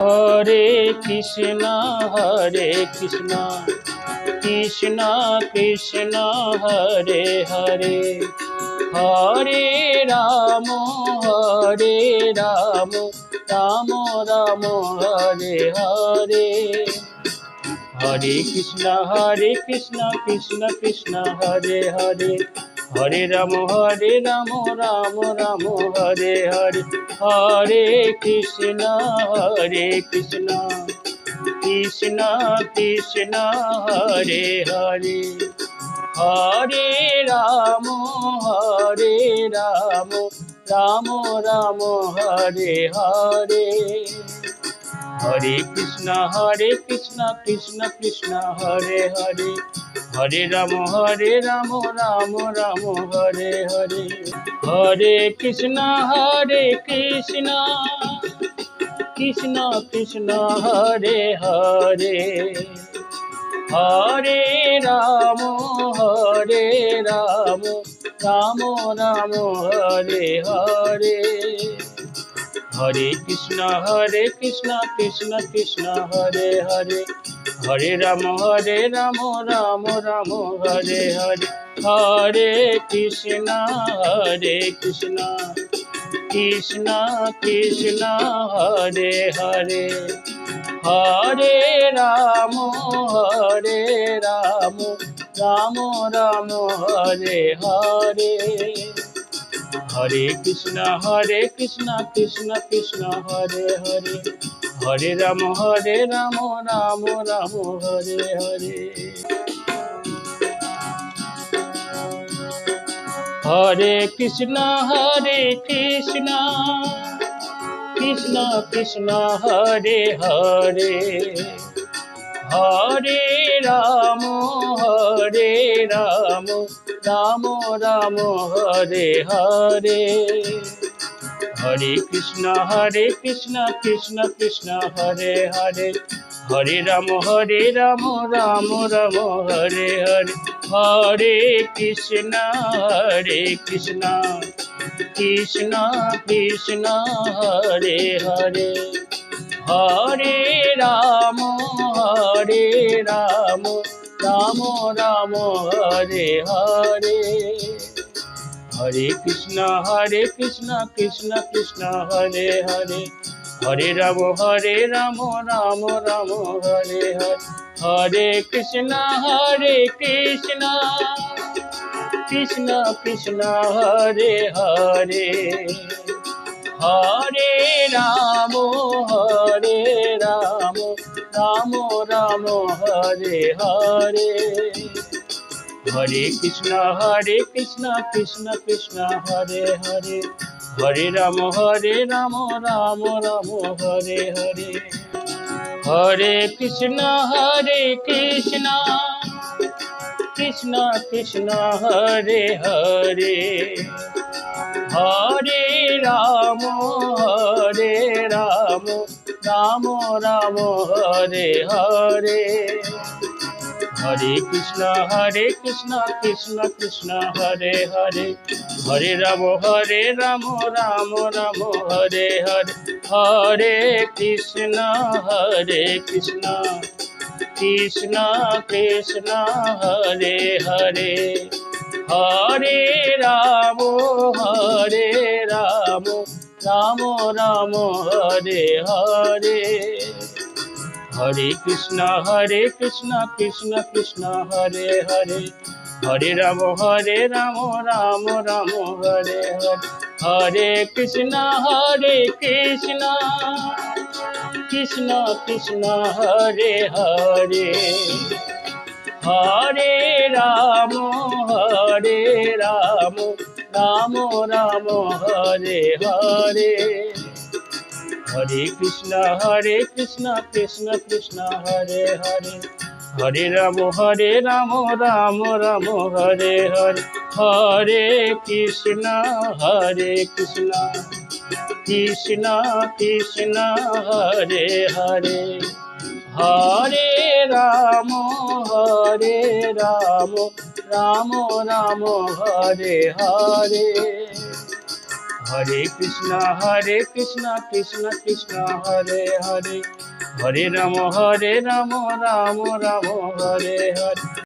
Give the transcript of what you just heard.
Hare Krishna Hare Krishna Krishna Krishna Hare Hare Hare Ram Ram Ram Hare Hare Hare Krishna Krishna Krishna Hare Hare Hare Ram Ram Ram Hare Hare Hare Krishna Krishna Krishna Krishna Hare Hare Hare Ram Ram Ram Ram Hare Hare Hare Krishna Krishna Krishna Hare Hare Hare Ram Ram Ram Hare Hare Hare Krishna Krishna Krishna Krishna Hare Hare Hare Ram Ram Ram Ram Hare Hare Hare Krishna Krishna Krishna Hare Hare Hare Ram Ram Ram Hare Hare Hare Krishna Krishna Krishna Krishna Hare Hare Hare Ram Ram Ram Ram Hare Hare Hare Krishna Krishna Krishna Hare Hare Hare Ram Ram Ram Hare Hare Hare Krishna Krishna Krishna Krishna Hare Hare Hare Ram Ram Ram Ram Hare Hare Hare Krishna Krishna Krishna Hare Hare Hare Ram Ram Ram Hare Hare Hare Krishna Krishna Krishna Krishna Hare Hare Hare Ram Ram Ram Ram Hare Hare Hare Krishna Krishna Krishna Hare Hare Hare Ram Ram Ram Hare Hare Hare Krishna Krishna Krishna Krishna Hare Hare Hare Ram Ram Ram Ram Hare Hare Hare Krishna Krishna Krishna Hare Hare Hare Ram Ram Ram Hare Hare Hare Krishna Krishna Krishna Krishna Hare Hare Hare Ram Ram Ram Ram Hare Hare Hare Krishna Krishna Krishna Hare Hare Hare Ram Ram Ram Hare Hare Hare Krishna Krishna Krishna Krishna Hare Hare Hare Ram Ram Ram Ram Hare Hare Hare Krishna Krishna Krishna Hare Hare Hare Ram Ram Ram Hare Hare Hare Krishna Krishna Krishna Krishna Hare Hare Hare Ram Ram Ram Ram Hare Hare Hare Krishna Krishna Krishna Hare Hare Hare Ram Ram Ram Hare Hare Hare Krishna Krishna Krishna Krishna Hare Hare Hare Ram Ram Ram Ram Hare Hare Hare Krishna Krishna Krishna Hare Hare, Hare Rama Rama Rama Hare Hare.